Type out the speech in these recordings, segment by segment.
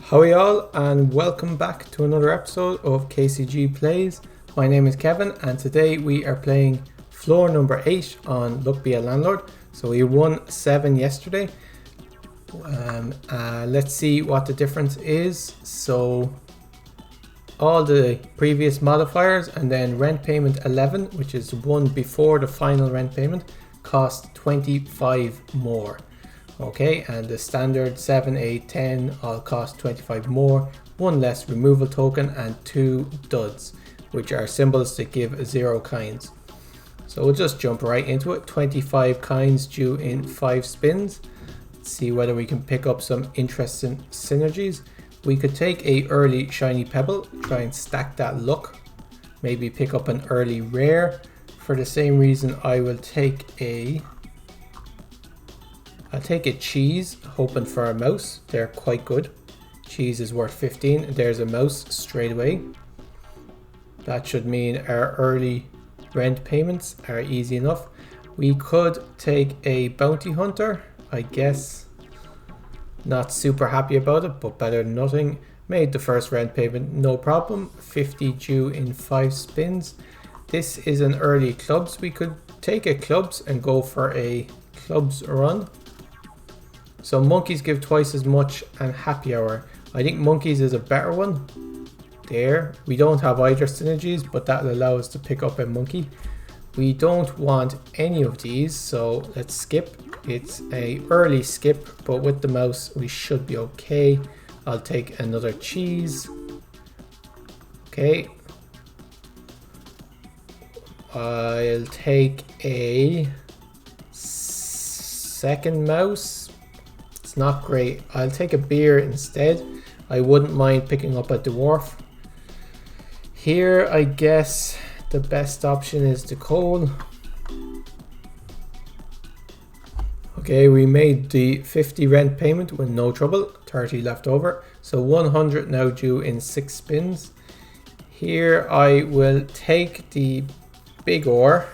How are y'all, and welcome back to another episode of KCG Plays. My name is Kevin, and today we are playing floor number 8 on Luck Be a Landlord. So we won 7 yesterday. Let's see what the difference is. So all the previous modifiers and then rent payment 11, which is one before the final rent payment, cost 25 more. Okay, and the standard 7, 8, 10 all cost 25 more, one less removal token and 2 duds, which are symbols that give 0 kinds. So we'll just jump right into it. 25 kinds due in 5 spins. Let's see whether we can pick up some interesting synergies. We could take a early shiny pebble, try and stack that luck. Maybe pick up an early rare. For the same reason, I will take I'll take a cheese, hoping for a mouse. They're quite good. Cheese is worth 15. There's a mouse straight away. That should mean our early rent payments are easy enough. We could take a bounty hunter, I guess. Not super happy about it, but better than nothing. Made the first rent payment, no problem. 50 due in 5 spins. This is an early clubs. We could take a clubs and go for a clubs run. So monkeys give twice as much, and happy hour. I think monkeys is a better one. There. We don't have either synergies, but that will allow us to pick up a monkey. We don't want any of these, so let's skip. It's a early skip, but with the mouse we should be okay. I'll take another cheese. Okay. I'll take a second mouse. Not great. I'll take a beer instead. I wouldn't mind picking up a dwarf. Here, I guess the best option is the coal. Okay, we made the 50 rent payment with no trouble. 30 left over. So 100 now due in 6 spins. Here, I will take the big ore.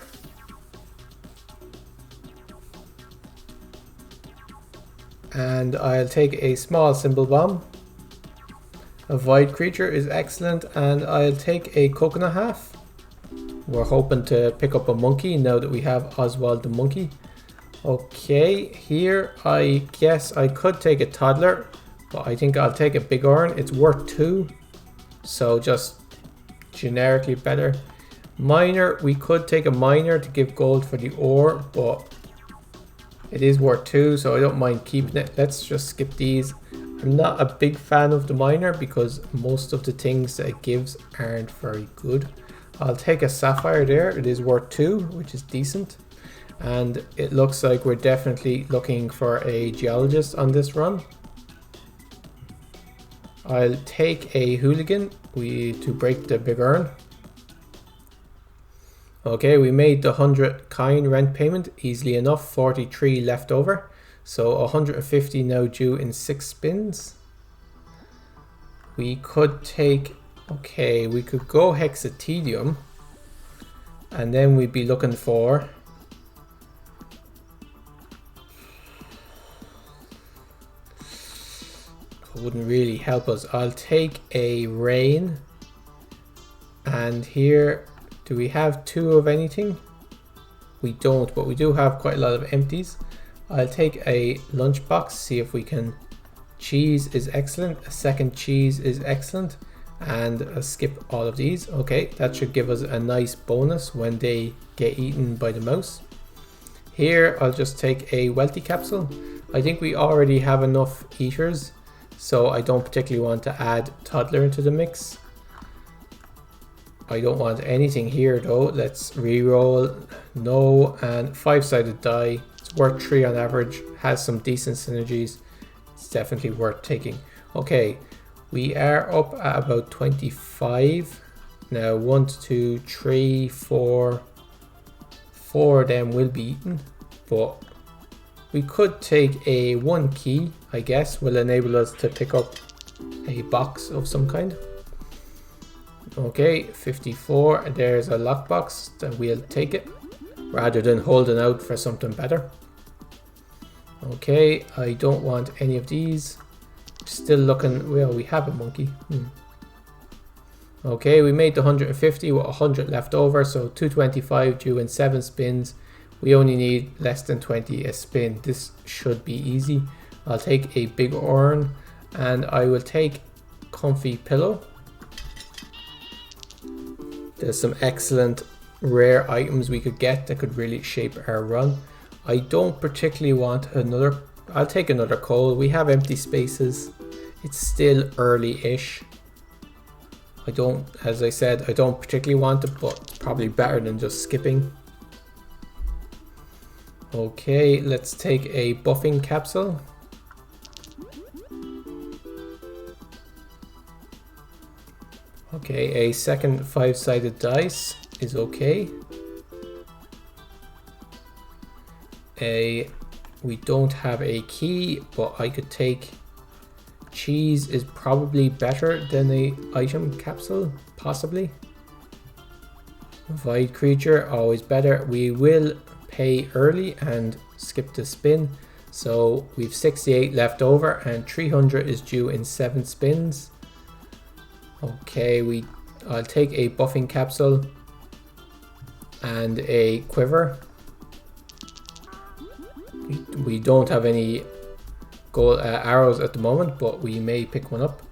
And I'll take a small symbol bomb. A void creature is excellent, and I'll take a coconut half. We're hoping to pick up a monkey now that we have Oswald the monkey. Okay, here I guess I could take a toddler, but I think I'll take a big iron. It's worth 2, so just generically better. Miner, we could take a miner to give gold for the ore, but it is worth 2, so I don't mind keeping it. Let's just skip these. I'm not a big fan of the miner because most of the things that it gives aren't very good. I'll take a sapphire there. It is worth 2, which is decent. And it looks like we're definitely looking for a geologist on this run. I'll take a hooligan to break the big urn. Okay, we made the 100 kind rent payment easily enough, 43 left over. So 150 now due in 6 spins. We could take, okay, we could go hexatedium. And then we'd be looking for wouldn't really help us. I'll take a rain. And here, do we have 2 of anything? We don't, but we do have quite a lot of empties. I'll take a lunchbox, see if we can. Cheese is excellent. A second cheese is excellent. And I'll skip all of these. Okay, that should give us a nice bonus when they get eaten by the mouse. Here, I'll just take a wealthy capsule. I think we already have enough eaters, so I don't particularly want to add toddler into the mix. I don't want anything here though. Let's re-roll. No, and 5-sided die. It's worth 3 on average. Has some decent synergies. It's definitely worth taking. Okay, we are up at about 25. Now 1, 2, 3, 4. 4 of them will be eaten. But we could take a 1 key, I guess, will enable us to pick up a box of some kind. Okay, 54, there's a lockbox, then we'll take it rather than holding out for something better. Okay, I don't want any of these. Still looking, well, we have a monkey. Okay, we made the 150 with 100 left over, so 225 due in 7 spins. We only need less than 20 a spin. This should be easy. I'll take a big urn and I will take comfy pillow. There's some excellent rare items we could get that could really shape our run. I don't particularly want another, I'll take another coal. We have empty spaces. It's still early-ish. I don't, as I said, I don't particularly want it, but it's probably better than just skipping. Okay, let's take a buffing capsule. Okay, a second 5-sided dice is okay. We don't have a key, but I could take cheese is probably better than a item capsule, possibly. Void creature, always better. We will pay early and skip the spin. So we've 68 left over and 300 is due in 7 spins. Okay, I'll take a buffing capsule and a quiver. We don't have any gold arrows at the moment, but we may pick one up.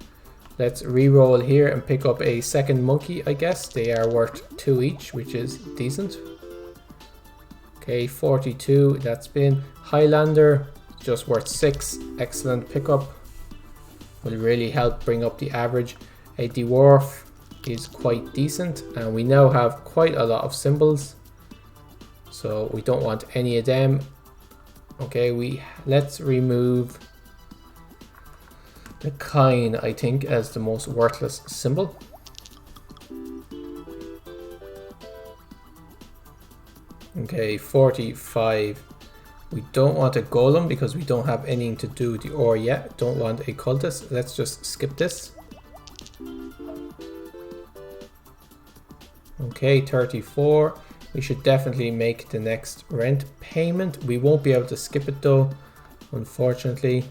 Let's re-roll here and pick up a second monkey, I guess. They are worth 2 each, which is decent. Okay, 42, that's been. Highlander, just worth 6. Excellent pickup. Will really help bring up the average. A dwarf is quite decent, and we now have quite a lot of symbols, so we don't want any of them. Okay, let's remove the kine, I think, as the most worthless symbol. Okay, 45. We don't want a golem because we don't have anything to do with the ore yet. Don't want a cultist. Let's just skip this. Okay, 34. We should definitely make the next rent payment. We won't be able to skip it though, unfortunately.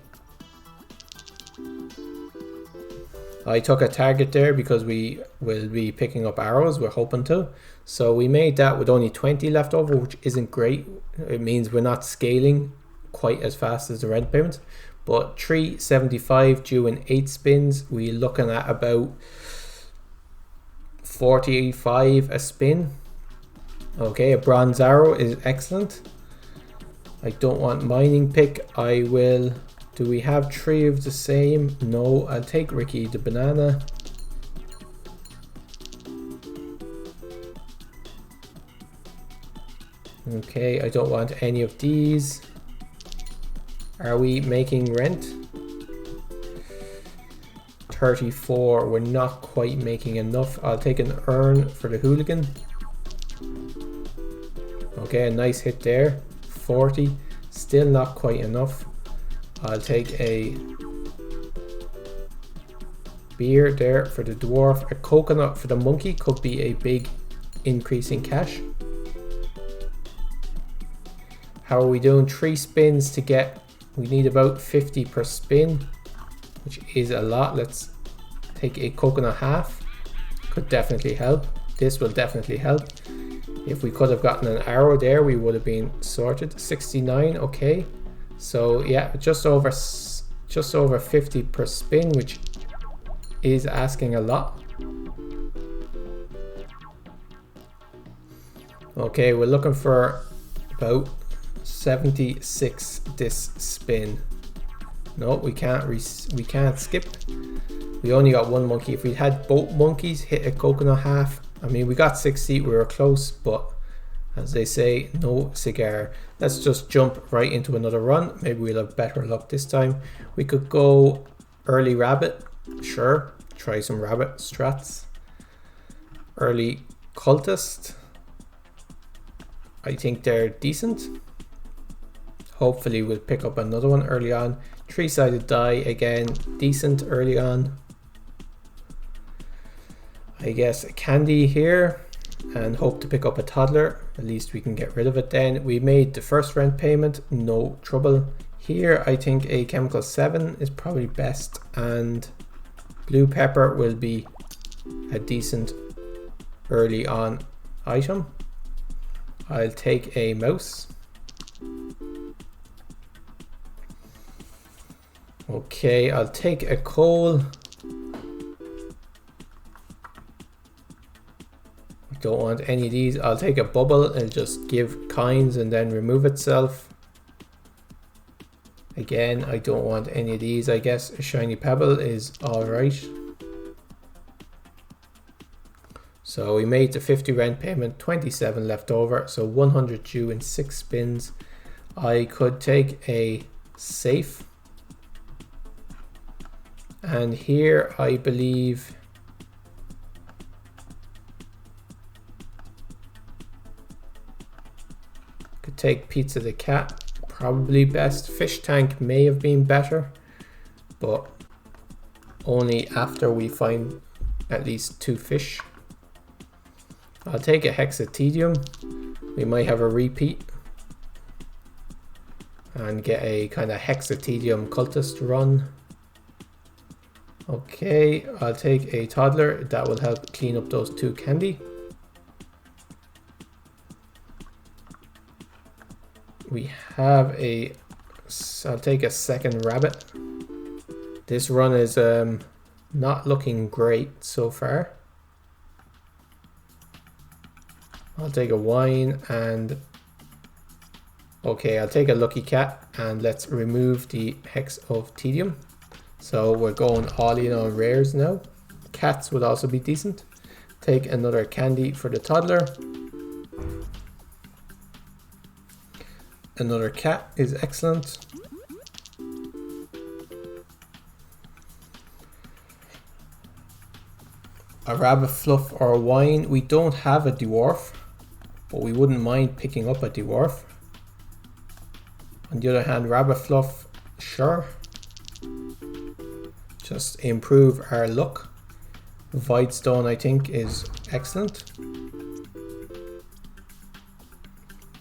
I took a target there because we will be picking up arrows, we're hoping to. So we made that with only 20 left over, which isn't great. It means we're not scaling quite as fast as the rent payment. But 375 due in 8 spins. We're looking at about 45 a spin. Okay, a bronze arrow is excellent. I don't want mining pick. I will. Do we have 3 of the same? No, I'll take Ricky the banana. Okay, I don't want any of these. Are we making rent? 34, we're not quite making enough. I'll take an urn for the hooligan. Okay, a nice hit there. 40, still not quite enough. I'll take a beer there for the dwarf. A coconut for the monkey could be a big increase in cash. How are we doing? 3 spins to get, we need about 50 per spin, which is a lot. Let's take a coconut half. Could definitely help. This will definitely help. If we could have gotten an arrow there, we would have been sorted. 69, okay. So yeah, just over 50 per spin, which is asking a lot. Okay, we're looking for about 76 this spin. No, we can't skip. We only got 1 monkey. If we had both monkeys hit a coconut half, I mean, we got 60, we were close, but as they say, no cigar. Let's just jump right into another run. Maybe we'll have better luck this time. We could go early rabbit, sure. Try some rabbit strats. Early cultist. I think they're decent. Hopefully we'll pick up another one early on. 3-sided die, again, decent early on. I guess a candy here and hope to pick up a toddler. At least we can get rid of it then. We made the first rent payment, no trouble. Here I think a chemical 7 is probably best, and blue pepper will be a decent early on item. I'll take a mouse. Okay, I'll take a coal. Don't want any of these. I'll take a bubble and just give kinds and then remove itself. Again, I don't want any of these. I guess a shiny pebble is alright. So we made the 50 rent payment, 27 left over, so 100 due in 6 spins. I could take a safe. And here I believe could take Pizza the Cat, probably best. Fish tank may have been better, but only after we find at least 2 fish. I'll take a hexatedium. We might have a repeat and get a kind of hexatedium cultist run. Okay, I'll take a toddler. That will help clean up those 2 candy. We have a, I'll take a second rabbit. This run is not looking great so far. I'll take a wine and, okay, I'll take a lucky cat and let's remove the hex of tedium. So we're going all in on rares now. Cats would also be decent. Take another candy for the toddler. Another cat is excellent. A rabbit, fluff, or a wine. We don't have a dwarf, but we wouldn't mind picking up a dwarf. On the other hand, rabbit, fluff, sure. Just improve our luck. Voidstone I think is excellent.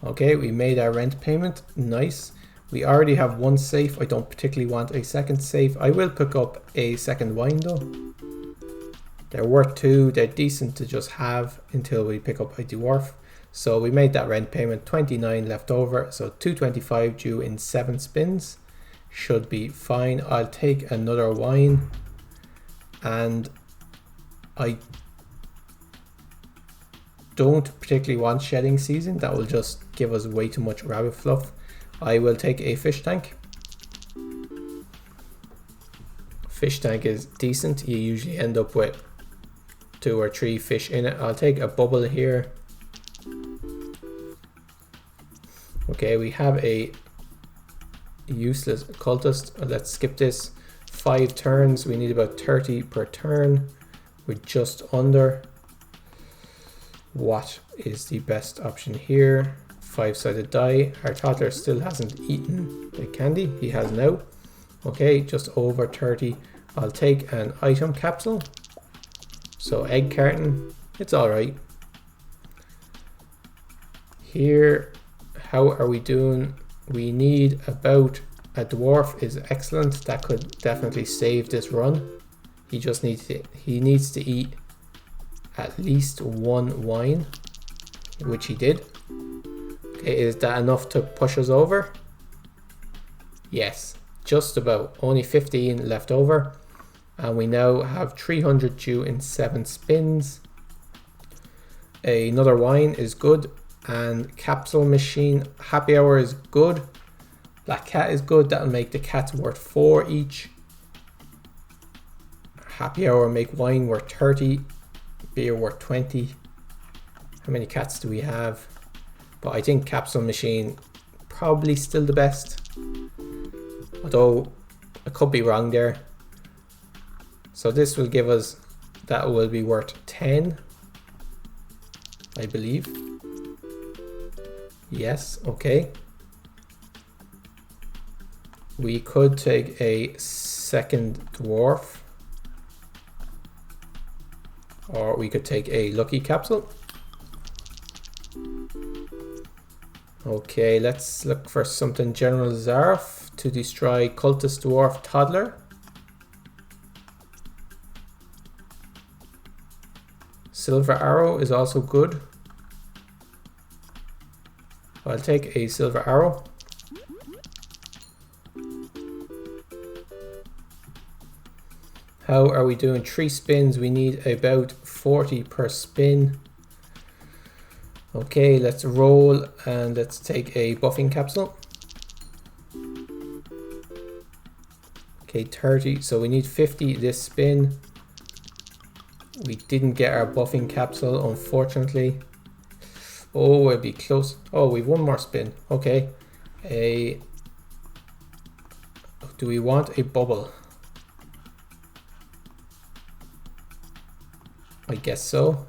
Okay, we made our rent payment, nice. We already have 1 safe, I don't particularly want a second safe. I will pick up a second wine though. They're worth 2, they're decent to just have until we pick up a dwarf. So we made that rent payment, 29 left over, so 225 due in 7 spins. Should be fine. I'll take another wine, and I don't particularly want shedding season. That will just give us way too much rabbit fluff. I will take a fish tank. Fish tank is decent. You usually end up with 2 or 3 fish in it. I'll take a bubble here. Okay, we have a useless cultist. Let's skip this. 5 turns. We need about 30 per turn. We're just under. What is the best option here? 5-sided die. Our toddler still hasn't eaten the candy. He has now. Okay, just over 30. I'll take an item capsule. So egg carton. It's alright. Here, how are we doing? We need about a dwarf is excellent. That could definitely save this run. He needs to eat at least 1 wine, which he did. Okay, is that enough to push us over? Yes, just about. Only 15 left over, and we now have 300 due in 7 spins. Another wine is good, and capsule machine happy hour is good. Black cat is good. That'll make the cats worth 4 each. Happy hour make wine worth 30, beer worth 20. How many cats do we have? But I think capsule machine probably still the best, although I could be wrong there. So this will give us, that will be worth 10, I believe. Yes, okay. We could take a second dwarf, or we could take a lucky capsule. Okay, let's look for something General Zarf to destroy Cultist Dwarf Toddler. Silver Arrow is also good. I'll take a Silver Arrow. How are we doing? 3 spins. We need about 40 per spin. Okay, let's roll and let's take a buffing capsule. Okay, 30. So we need 50 this spin. We didn't get our buffing capsule, unfortunately. Oh, it'd be close. Oh, we've one more spin. Okay. Do we want a bubble? I guess so.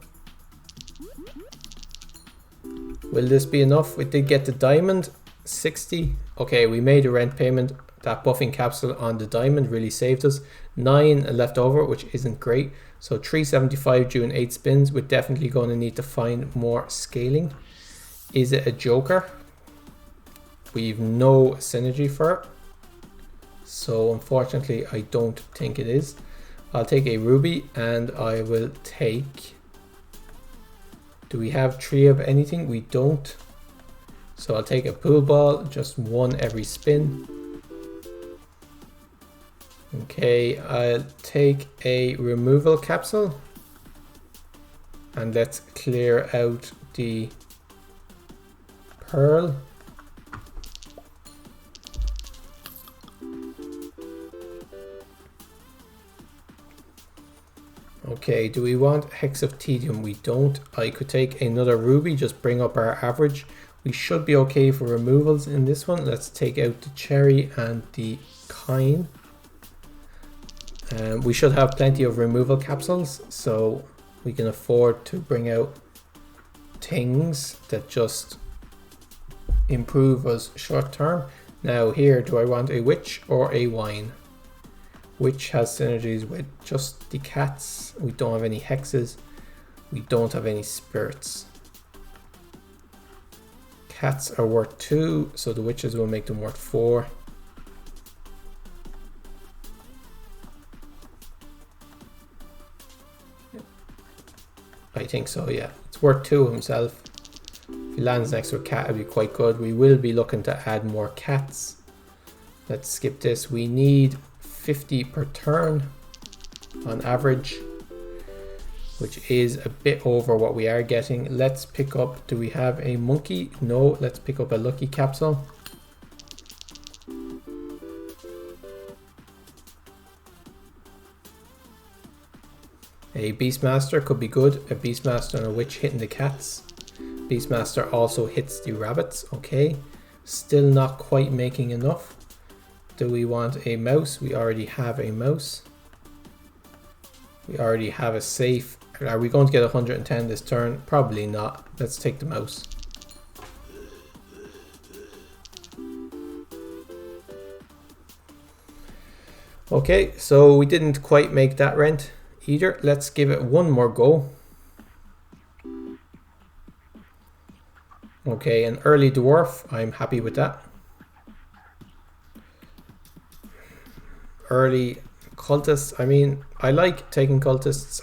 Will this be enough? We did get the diamond, 60. Okay, we made a rent payment. That buffing capsule on the diamond really saved us. 9 left over, which isn't great. So 375 during 8 spins. We're definitely going to need to find more scaling. Is it a joker? We've no synergy for it. So unfortunately, I don't think it is. I'll take a ruby and I will take... Do we have 3 of anything? We don't. So I'll take a pool ball, just 1 every spin. Okay, I'll take a removal capsule. And let's clear out the pearl. Okay, do we want Hex of Tedium? We don't. I could take another ruby, just bring up our average. We should be okay for removals in this one. Let's take out the cherry and the kine. We should have plenty of removal capsules, so we can afford to bring out things that just improve us short term. Now here, do I want a witch or a wine? Witch has synergies with just the cats. We don't have any hexes. We don't have any spirits. Cats are worth 2, so the witches will make them worth 4. I think so, yeah. It's worth 2 himself. If he lands next to a cat, it'd be quite good. We will be looking to add more cats. Let's skip this. We need 50 per turn on average, which is a bit over what we are getting. Let's pick up, do we have a monkey? No, let's pick up a lucky capsule. A Beastmaster could be good. A Beastmaster and a witch hitting the cats. Beastmaster also hits the rabbits. Okay, still not quite making enough. Do we want a mouse? We already have a mouse. We already have a safe. Are we going to get 110 this turn? Probably not. Let's take the mouse. Okay, so we didn't quite make that rent either. Let's give it one more go. Okay, an early dwarf. I'm happy with that. Early cultists. I mean, I like taking cultists.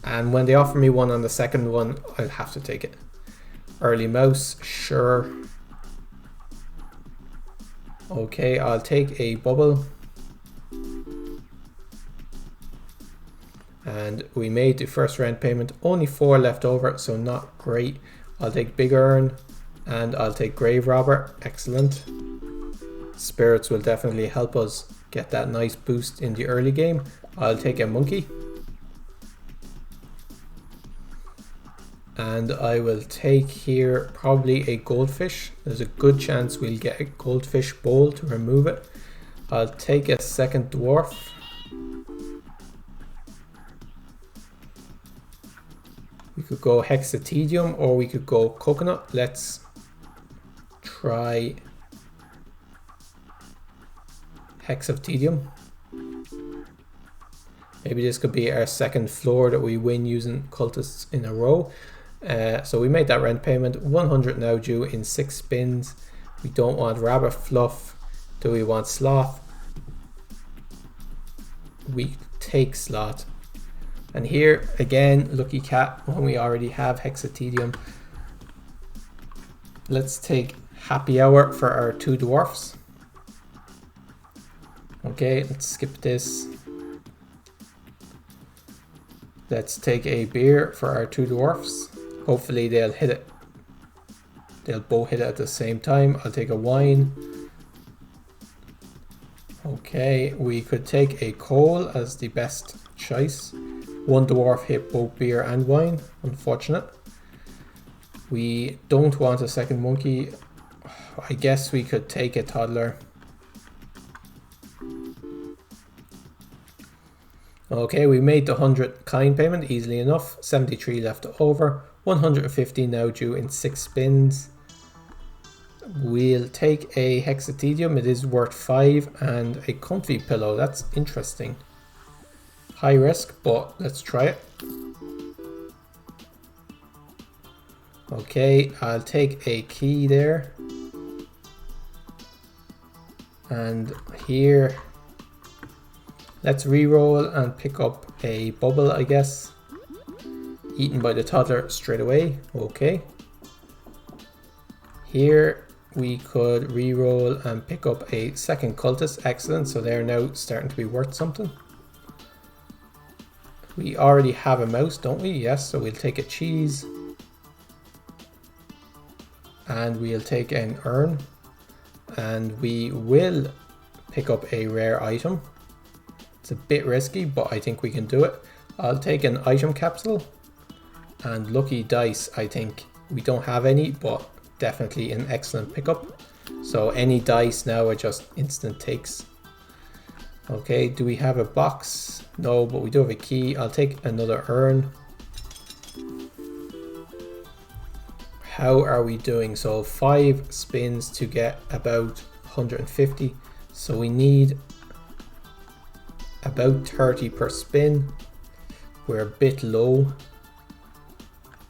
And when they offer me one on the second one, I'll have to take it. Early mouse, sure. Okay, I'll take a bubble. And we made the first rent payment. Only 4 left over, so not great. I'll take Big Urn and I'll take Grave Robber. Excellent. Spirits will definitely help us get that nice boost in the early game. I'll take a monkey. And I will take here probably a goldfish. There's a good chance we'll get a goldfish bowl to remove it. I'll take a second dwarf. We could go hexatedium or we could go coconut. Let's try Hex of Tedium. Maybe this could be our second floor that we win using cultists in a row. So we made that rent payment. 100 now due in 6 spins. We don't want Rabbit, Fluff. Do we want Sloth? We take Sloth. And here again, Lucky Cat, when we already have Hexatedium. Let's take Happy Hour for our 2 dwarfs. Okay, let's skip this. Let's take a beer for our 2 dwarfs. Hopefully they'll hit it. They'll both hit it at the same time. I'll take a wine. Okay, we could take a coal as the best choice. 1 dwarf hit both beer and wine. Unfortunate. We don't want a second monkey. I guess we could take a toddler. Okay, we made the 100 kind payment easily enough. 73 left over. 150 now due in 6 spins. We'll take a Hexatedium. It is worth 5 and a comfy pillow. That's interesting. High risk, but let's try it. Okay, I'll take a key there. And here, let's re-roll and pick up a bubble, I guess. Eaten by the toddler straight away. Okay. Here we could re-roll and pick up a second cultist. Excellent. So they're now starting to be worth something. We already have a mouse, don't we? Yes. So we'll take a cheese. And we'll take an urn. And we will pick up a rare item. It's a bit risky, but I think we can do it. I'll take an item capsule. And lucky dice, I think. We don't have any, but definitely an excellent pickup. So any dice now are just instant takes. Okay, do we have a box? No, but we do have a key. I'll take another urn. How are we doing? So 5 spins to get about 150. So we need about 30 per spin. We're a bit low.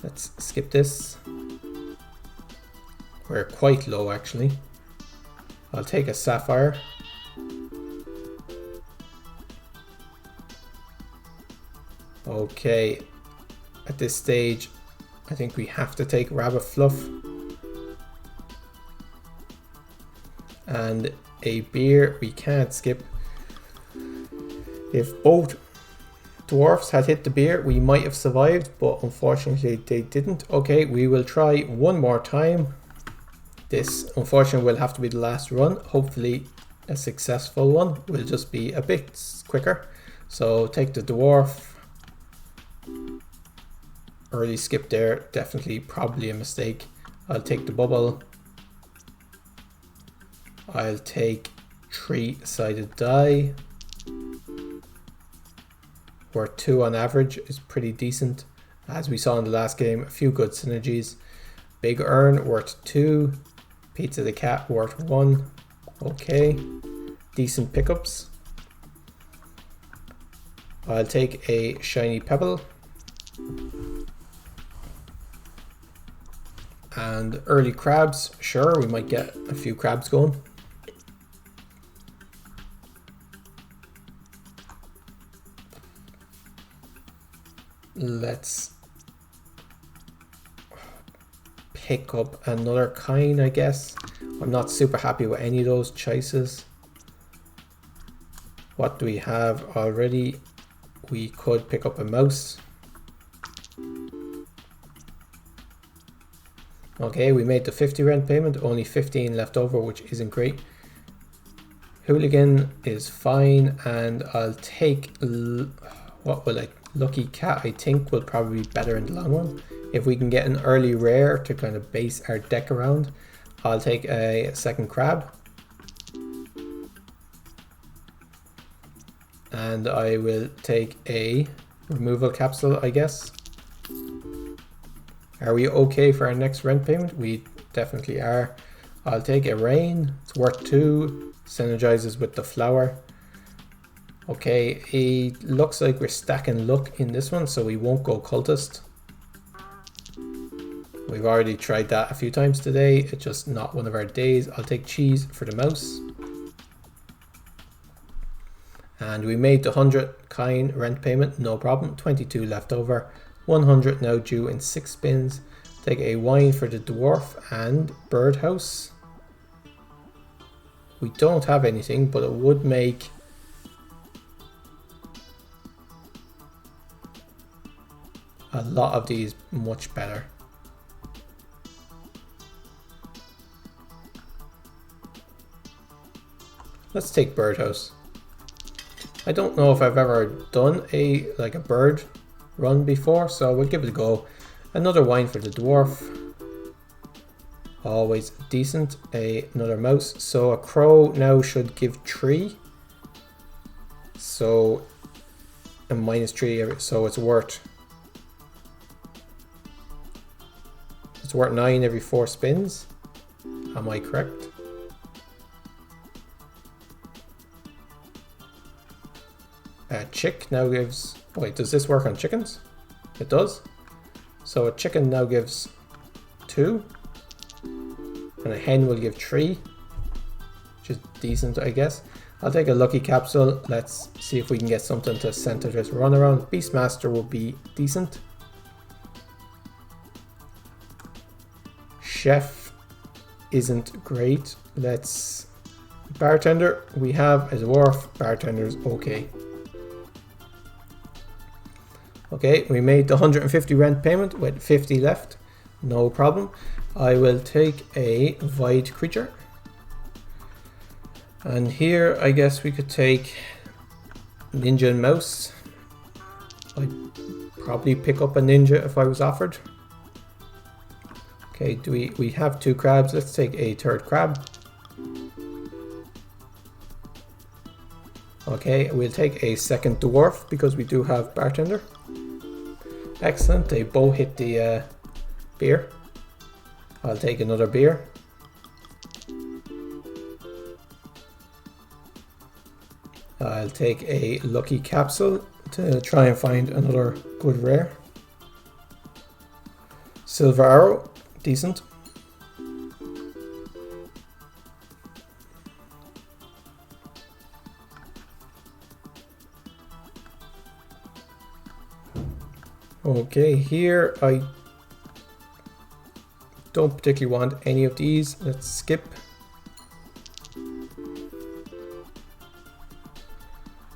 Let's skip this. We're quite low actually. I'll take a sapphire. Okay, at this stage I think we have to take Rabbit Fluff. And a beer we can't skip. If both dwarfs had hit the beer, we might have survived, but unfortunately they didn't. Okay, we will try one more time. This unfortunately will have to be the last run. Hopefully a successful one. Will just be a bit quicker. So take the dwarf. Early skip there, definitely probably a mistake. I'll take the bubble. I'll take 3-sided die. Where 2 on average is pretty decent. As we saw in the last game, a few good synergies. Big urn worth 2. Pizza the cat worth 1. Okay. Decent pickups. I'll take a shiny pebble. And early crabs. Sure, we might get a few crabs going. Let's pick up another kind, I guess. I'm not super happy with any of those choices. What do we have already? We could pick up a mouse. Okay, we made the 50 rent payment, only 15 left over, which isn't great. Hooligan is fine, and I'll take, what will I, Lucky Cat I think will probably be better in the long run. If we can get an early rare to kind of base our deck around, I'll take a second crab. And I will take a removal capsule, I guess. Are we okay for our next rent payment? We definitely are. I'll take a rain. It's worth 2. Synergizes with the flower. Okay, it looks like we're stacking luck in this one, so we won't go cultist. We've already tried that a few times today. It's just not one of our days. I'll take cheese for the mouse. And we made the 100 kind rent payment, no problem. 22 left over. 100 now due in 6 spins. Take a wine for the dwarf and birdhouse. We don't have anything, but it would make a lot of these much better. Let's take birdhouse. I don't know if I've ever done a bird run before, so we'll give it a go. Another wine for the dwarf. Always decent. Another mouse. So a crow now should give 3. So a -3, so it's worth 9 every 4 spins. Am I correct? Chick now gives... Wait, does this work on chickens? It does. So a chicken now gives 2. And a hen will give 3. Which is decent, I guess. I'll take a lucky capsule. Let's see if we can get something to center this run around. Beastmaster will be decent. Chef isn't great. Let's... Bartender. We have a dwarf. Bartender's okay. Okay, we made the 150 rent payment with 50 left. No problem. I will take a void creature. And here I guess we could take ninja and mouse. I'd probably pick up a ninja if I was offered. Okay, we have 2 crabs. Let's take a 3rd crab. Okay, we'll take a 2nd dwarf because we do have bartender. Excellent, they both hit the beer. I'll take another beer. I'll take a lucky capsule to try and find another good rare. Silver arrow, decent. Okay, here I don't particularly want any of these. Let's skip.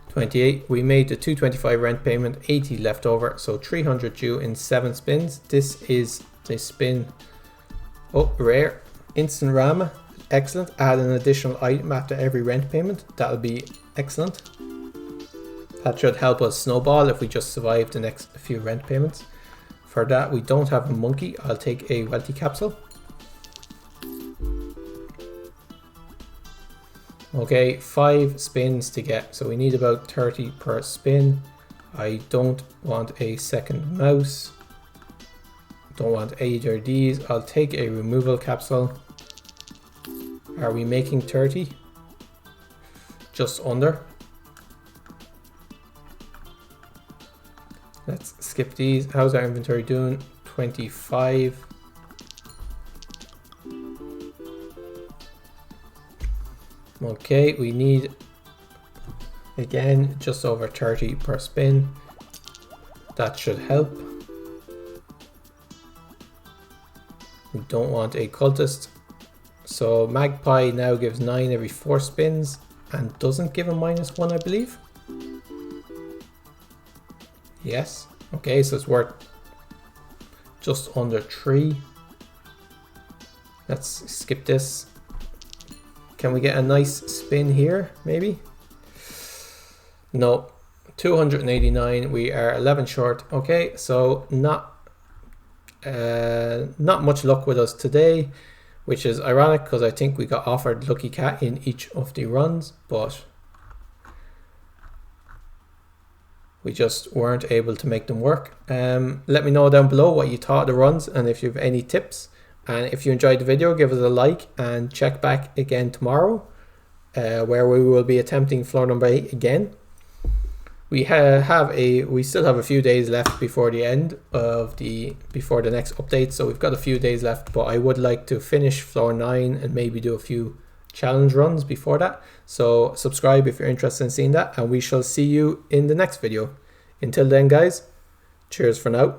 28. We made the 225 rent payment, 80 left over, so 300 due in 7 spins. This is the spin. Oh, rare. Instant Rama. Excellent. Add an additional item after every rent payment. That'll be excellent. That should help us snowball if we just survive the next few rent payments. For that, we don't have a monkey. I'll take a wealthy capsule. Okay, 5 spins to get, so we need about 30 per spin. I don't want a 2nd mouse. Don't want either of these. I'll take a removal capsule. Are we making 30? Just under. Let's skip these. How's our inventory doing? 25. Okay, we need, again, just over 30 per spin. That should help. We don't want a cultist. So Magpie now gives 9 every 4 spins and doesn't give a -1, I believe. Yes. Okay, so it's worth just under 3. Let's skip this. Can we get a nice spin here, maybe? No. 289. We are 11 short. Okay, so not much luck with us today, which is ironic because I think we got offered Lucky Cat in each of the runs, but we just weren't able to make them work. Let me know down below what you thought of the runs and if you have any tips. And if you enjoyed the video, give us a like and check back again tomorrow, where we will be attempting floor number 8 again. we still have a few days left before the end of before the next update, so we've got a few days left, but I would like to finish floor 9 and maybe do a few challenge runs before that. So subscribe if you're interested in seeing that, and we shall see you in the next video. Until then guys, cheers for now.